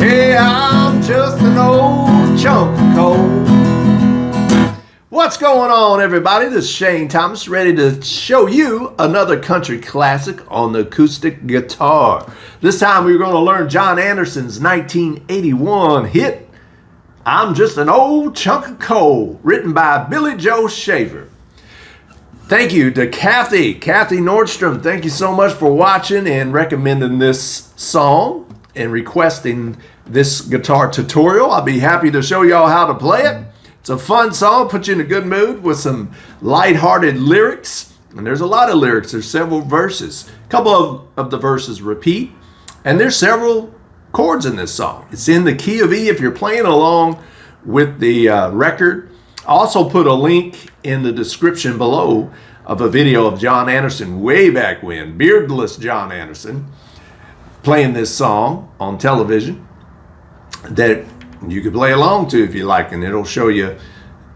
Hey, I'm just an old chunk of coal. What's going on, everybody? This is Shane Thomas, ready to show you another country classic on the acoustic guitar. This time we're going to learn John Anderson's 1981 hit, I'm Just an Old Chunk of Coal, written by Billy Joe Shaver. Thank you to Kathy Nordstrom. Thank you so much for watching and recommending this song and requesting this guitar tutorial. I'll be happy to show y'all how to play it. It's a fun song, put you in a good mood with some light-hearted lyrics. And there's a lot of lyrics. There's several verses. A couple of the verses repeat. And there's several chords in this song. It's in the key of E if you're playing along with the record. I also put a link in the description below of a video of John Anderson way back when, beardless John Anderson, playing this song on television that you could play along to if you like, and it'll show you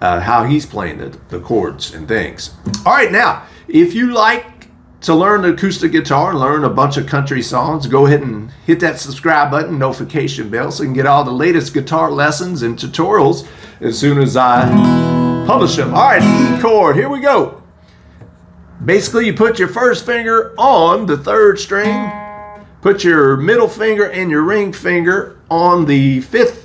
how he's playing the chords and things. All right, now, if you like to learn the acoustic guitar and learn a bunch of country songs, go ahead and hit that subscribe button, notification bell, so you can get all the latest guitar lessons and tutorials as soon as I publish them. All right, E chord, here we go. Basically, you put your first finger on the third string, put your middle finger and your ring finger on the fifth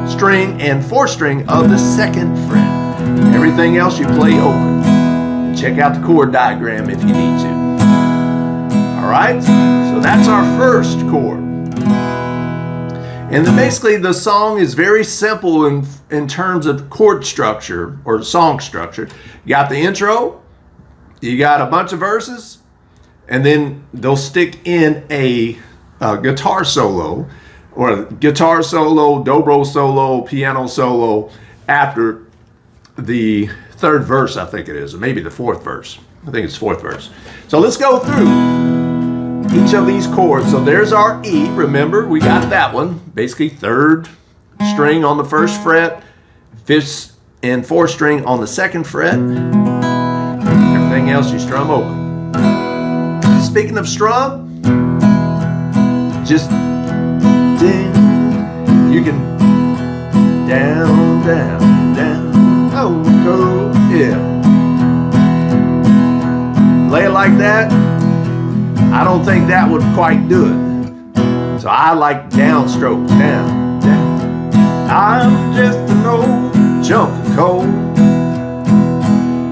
string and fourth string of the second fret. Everything else you play open. Check out the chord diagram if you need to. All right, so that's our first chord. And then basically the song is very simple in terms of chord structure or song structure. You got the intro, you got a bunch of verses, and then they'll stick in a guitar solo, or a guitar solo, dobro solo, piano solo after the third verse, I think it is, or maybe the fourth verse. I think it's fourth verse. So let's go through each of these chords. So there's our E. Remember, we got that one. Basically third string on the first fret, fifth and fourth string on the second fret. Everything else you strum open. Speaking of strum, just you can down, down, down, oh, go, yeah. Play it like that. I don't think that would quite do it. So I like down strokes, down, down. I'm just an old chunk of coal.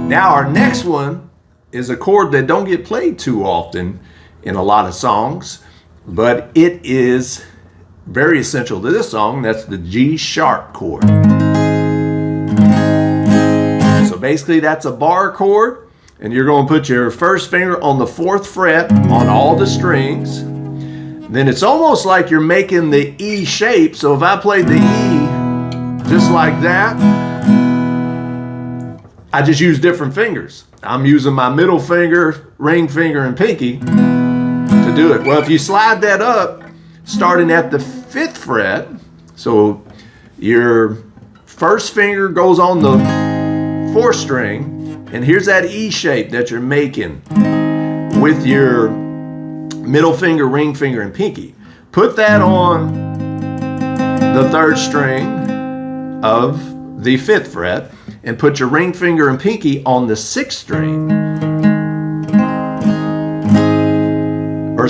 Now our next one is a chord that don't get played too often in a lot of songs, but it is very essential to this song. That's the G sharp chord. So basically that's a bar chord, and you're going to put your first finger on the fourth fret on all the strings. Then it's almost like you're making the E shape. So if I played the E just like that, I just use different fingers. I'm using my middle finger, ring finger, and pinky to do it. Well, if you slide that up, starting at the fifth fret, so your first finger goes on the fourth string, and here's that E shape that you're making with your middle finger, ring finger, and pinky. Put that on the third string of the fifth fret, and put your ring finger and pinky on the sixth string, or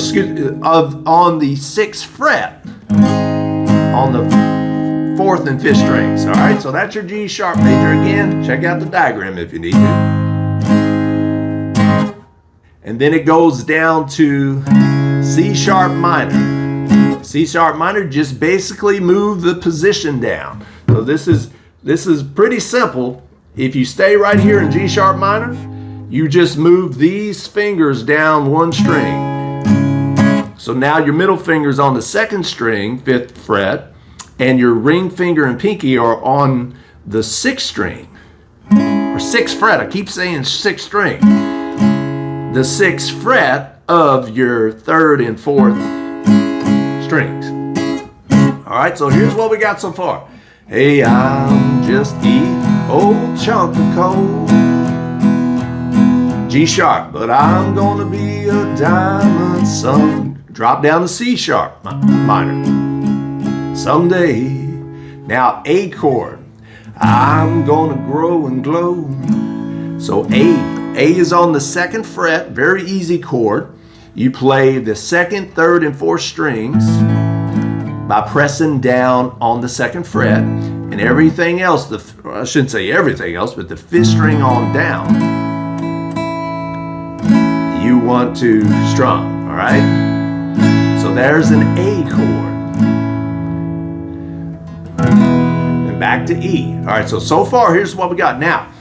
on the sixth fret on the fourth and fifth strings. All right, so that's your G sharp major again. Check out the diagram if you need to. And then it goes down to C sharp minor. C sharp minor, just basically move the position down. So this is pretty simple. If you stay right here in G sharp minor, you just move these fingers down one string. So now your middle finger's on the second string, fifth fret, and your ring finger and pinky are on the sixth string, or sixth fret. I keep saying sixth string. The sixth fret of your third and fourth strings. All right, so here's what we got so far. Hey, I'm just an old chunk of coal. G sharp, but I'm gonna be a diamond drop down to C sharp minor. Someday. Now A chord. I'm gonna grow and glow. So A is on the 2nd fret, very easy chord. You play the 2nd, 3rd, and 4th strings by pressing down on the 2nd fret, and everything else, I shouldn't say everything else, but the 5th string on down, you want to strum, all right? So there's an A chord. And back to E. All right, so far, here's what we got. Now,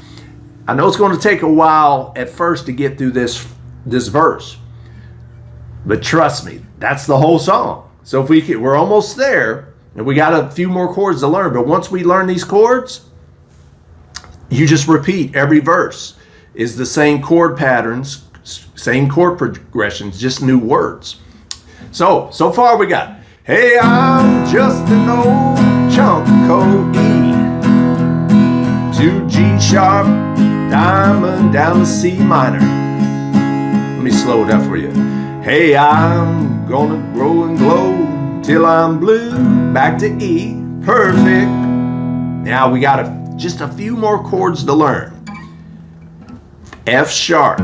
I know it's going to take a while at first to get through this verse, but trust me, that's the whole song. So if we're almost there, and we got a few more chords to learn, but once we learn these chords, you just repeat every verse. Is the same chord patterns, same chord progressions, just new words. So far we got, hey, I'm just an old chunk of cold E, to G sharp, diamond, down to C minor. Let me slow it up for you. Hey, I'm gonna grow and glow till I'm blue, back to E, perfect. Now we got just a few more chords to learn. F sharp.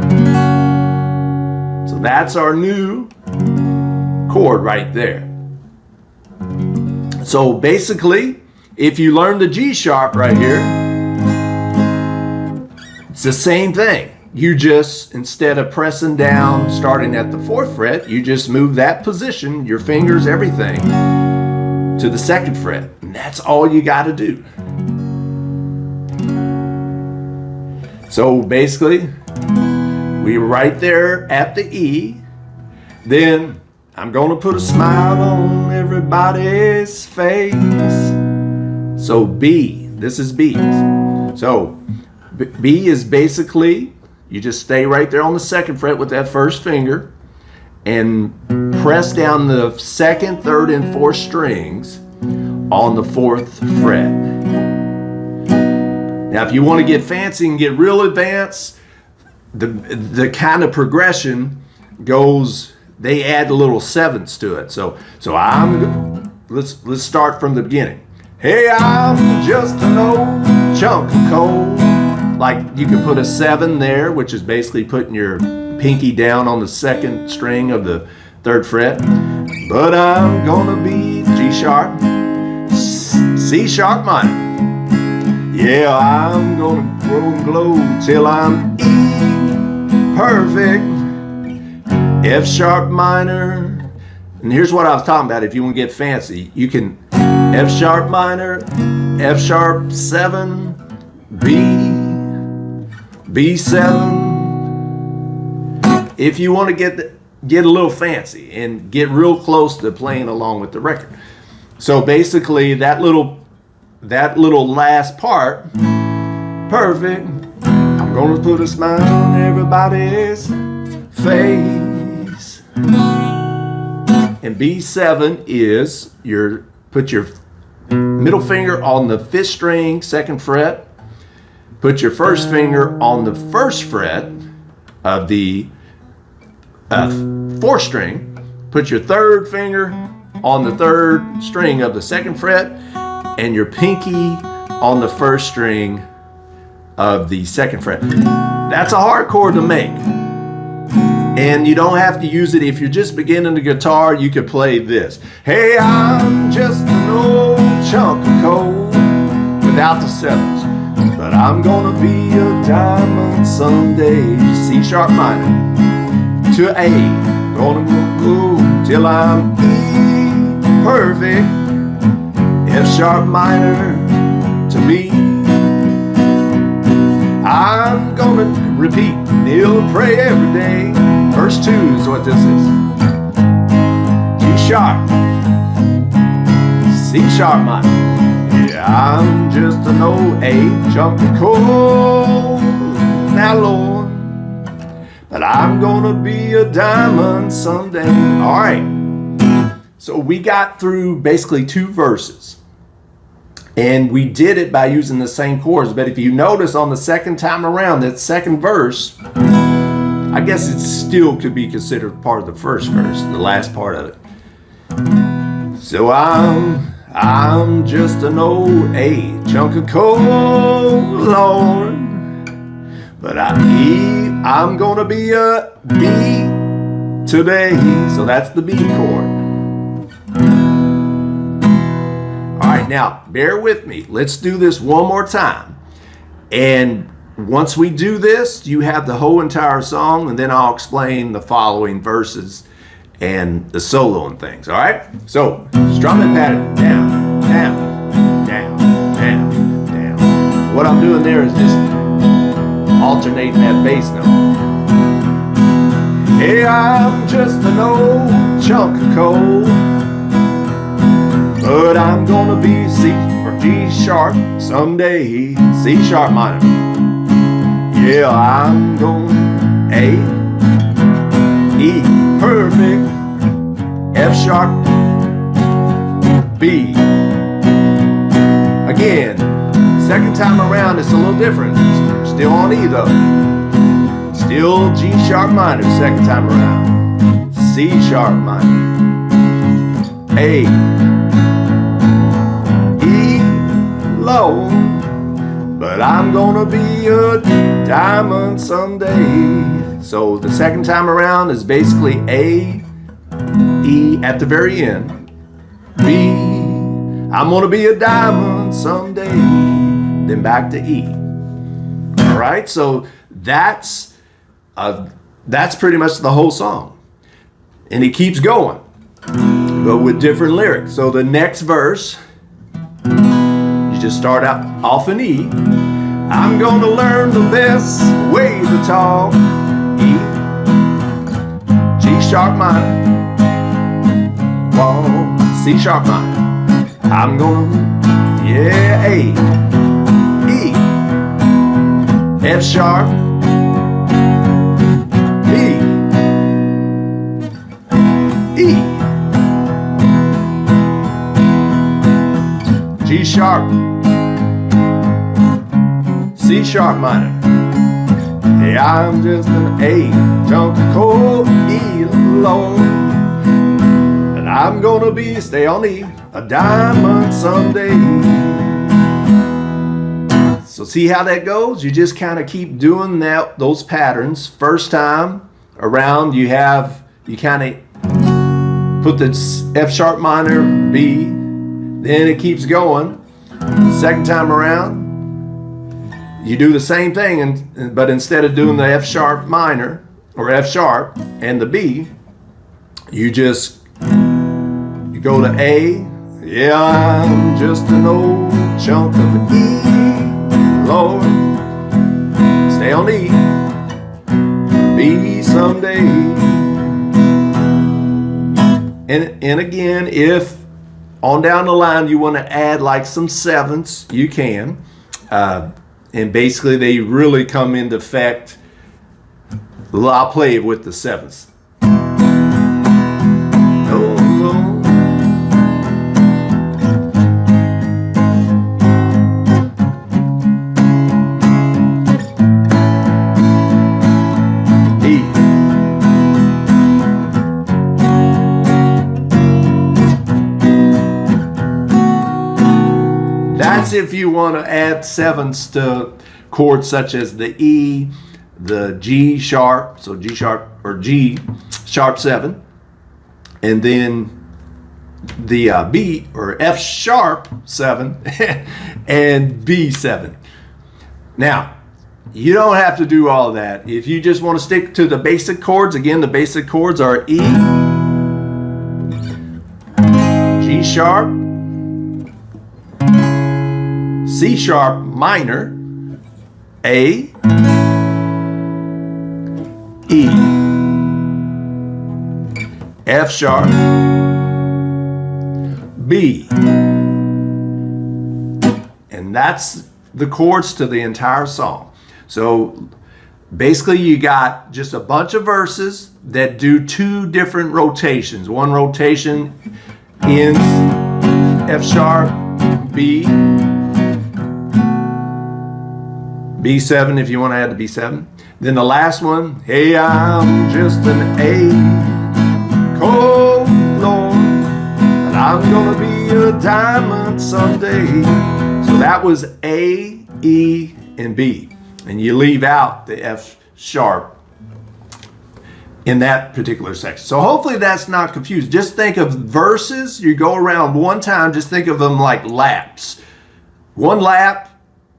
So that's our new chord right there. So basically, if you learn the G sharp right here, it's the same thing. You just, instead of pressing down, starting at the 4th fret, you just move that position, your fingers, everything, to the 2nd fret. And that's all you got to do. So basically, we're right there at the E. Then I'm going to put a smile on everybody's face. So B, this is B. So B is basically, you just stay right there on the 2nd fret with that 1st finger and press down the 2nd, 3rd, and 4th strings on the 4th fret. Now, if you want to get fancy and get real advanced, the kind of progression goes, they add a little 7ths to it. So let's start from the beginning. Hey, I'm just an old chunk of coal. Like, you can put a 7 there, which is basically putting your pinky down on the 2nd string of the 3rd fret. But I'm gonna be G sharp, C sharp minor. Yeah, I'm gonna grow and glow till I'm E, perfect. F sharp minor. And here's what I was talking about. If you want to get fancy, you can F sharp minor, F sharp 7, B7. If you want to get a little fancy and get real close to playing along with the record. So basically that little last part, perfect. I'm gonna put a smile on everybody's face. And B7 is put your middle finger on the 5th string, 2nd fret. Put your 1st finger on the 1st fret of the 4th string. Put your 3rd finger on the 3rd string of the 2nd fret, and your pinky on the 1st string of the 2nd fret. That's a hard chord to make. And you don't have to use it if you're just beginning the guitar. You could play this. Hey, I'm just an old chunk of coal, without the 7s. But I'm gonna be a diamond someday. C sharp minor to A. Gonna go till I'm E, perfect. F sharp minor to B. I'm gonna repeat, kneel and pray every day. Verse 2 is what this is. G sharp, C sharp minor. Yeah, I'm just an old A chunk of coal. Now, Lord, but I'm gonna be a diamond someday. All right. So we got through basically 2 verses. And we did it by using the same chords. But if you notice on the 2nd time around, that 2nd verse, I guess it still could be considered part of the first verse, the last part of it. So I'm just an old A chunk of coal, Lord, but I'm gonna be a B today. So that's the B chord. All right, now bear with me. Let's do this one more time. And once we do this, you have the whole entire song, and then I'll explain the following verses and the solo and things. All right? So strumming pattern, down, down, down, down, down. What I'm doing there is just alternating that bass note. Hey, I'm just an old chunk of coal, but I'm gonna be C or G sharp someday. C sharp minor. Yeah, I'm going A, E, perfect, F sharp, B. Again, second time around it's a little different. Still on E though. Still G sharp minor second time around. C sharp minor. A, E, low. But I'm gonna be a diamond someday. So the second time around is basically A, E at the very end, B, I'm gonna be a diamond someday, then back to E. All right, so that's pretty much the whole song. And it keeps going, but with different lyrics. So the next verse, you just start out off in E. I'm gonna learn the best way to talk. E, G sharp minor, whoa, C sharp minor. I'm gonna, yeah, A, E, F sharp, B, E, G sharp, C sharp minor. Hey, I'm just an A chunk of coal, E low, and I'm gonna stay on E, a diamond someday. So see how that goes? You just kind of keep doing those patterns. First time around, you kind of put the F sharp minor, B, then it keeps going. Second time around, you do the same thing, but instead of doing the F sharp minor or F sharp and the B, you go to A. Yeah, I'm just an old chunk of E, Lord, stay on E, B someday. And again, if on down the line you want to add like some sevenths, you can. And basically they really come into effect. I'll play it with the sevenths. That's if you want to add sevenths to chords such as the E, the G sharp, so G sharp or G sharp 7, and then the B or F sharp 7 and B 7. Now, you don't have to do all that. If you just want to stick to the basic chords, again, the basic chords are E, G sharp, C sharp minor, A, E, F sharp, B. And that's the chords to the entire song. So basically you got just a bunch of verses that do two different rotations. One rotation ends F sharp, B, B7 if you want to add the B7. Then the last one, hey, I'm just an A chord, Lord, and I'm gonna be a diamond someday. So that was A, E, and B. And you leave out the F sharp in that particular section. So hopefully that's not confused. Just think of verses. You go around one time, just think of them like laps. One lap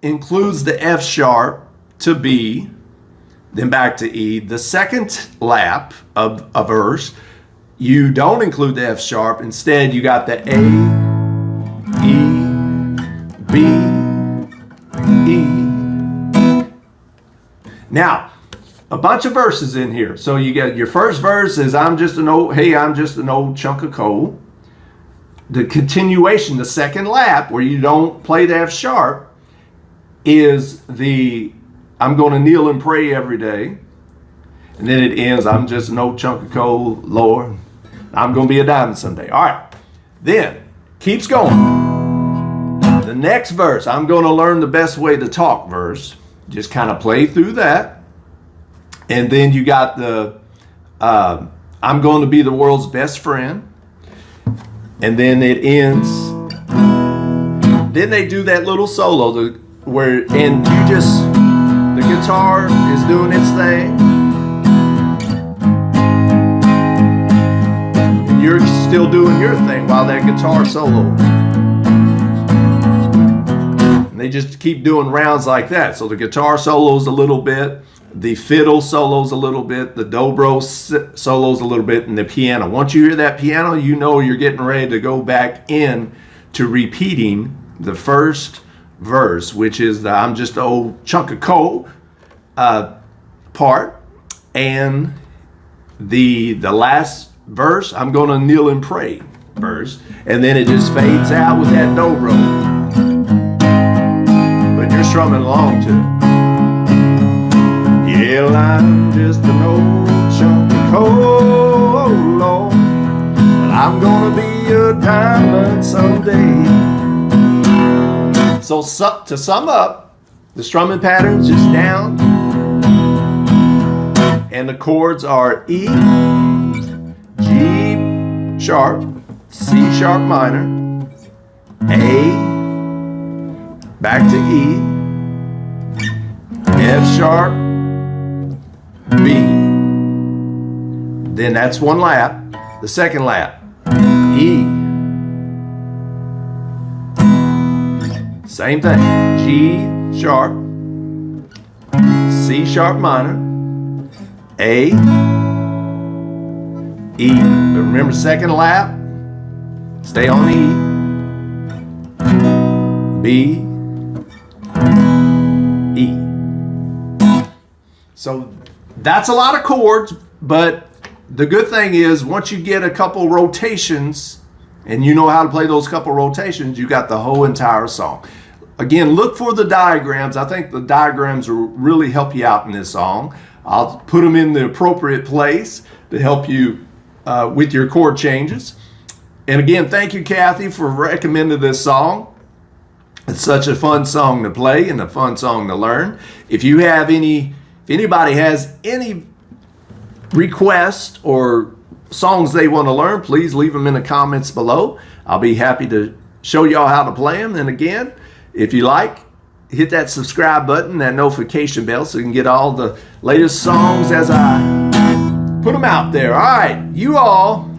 includes the F sharp to B, then back to E. The second lap of a verse, you don't include the F sharp. Instead, you got the A, E, B, E. Now, a bunch of verses in here. So you get your first verse is I'm just an old chunk of coal. The continuation, the second lap, where you don't play the F sharp, is the I'm going to kneel and pray every day. And then it ends, I'm just an old chunk of coal, Lord. I'm going to be a diamond someday. All right. Then, keeps going. The next verse, I'm going to learn the best way to talk verse. Just kind of play through that. And then you got the I'm going to be the world's best friend. And then it ends. Then they do that little solo and the guitar is doing its thing. And you're still doing your thing while that guitar solo. And they just keep doing rounds like that. So the guitar solo's a little bit, the fiddle solo's a little bit, the dobro solo's a little bit, and the piano. Once you hear that piano, you know you're getting ready to go back in to repeating the first verse, which is the I'm just an old chunk of coal part, and the last verse, I'm going to kneel and pray verse, and then it just fades out with that dobro. But you're strumming along to it. Yeah, I'm just an old chunk of coal, Lord, and I'm going to be a diamond someday. So to sum up, the strumming pattern is just down, and the chords are E, G sharp, C sharp minor, A, back to E, F sharp, B. Then that's one lap. The second lap, E. Same thing, G sharp, C sharp minor, A, E. But remember, second lap, stay on E, B, E. So that's a lot of chords, but the good thing is once you get a couple rotations and you know how to play those couple rotations, you got the whole entire song. Again, look for the diagrams. I think the diagrams will really help you out in this song. I'll put them in the appropriate place to help you with your chord changes. And again, thank you, Kathy, for recommending this song. It's such a fun song to play and a fun song to learn. If anybody has any requests or songs they want to learn, please leave them in the comments below. I'll be happy to show y'all how to play them. And again, if you like, hit that subscribe button, that notification bell, so you can get all the latest songs as I put them out there. All right, you all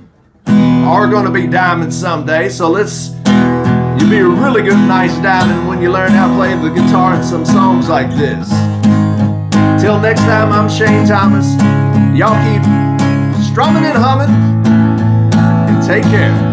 are going to be diamonds someday, so you'll be a really good, nice diamond when you learn how to play the guitar in some songs like this. Till next time, I'm Shane Thomas. Y'all keep strumming and humming, and take care.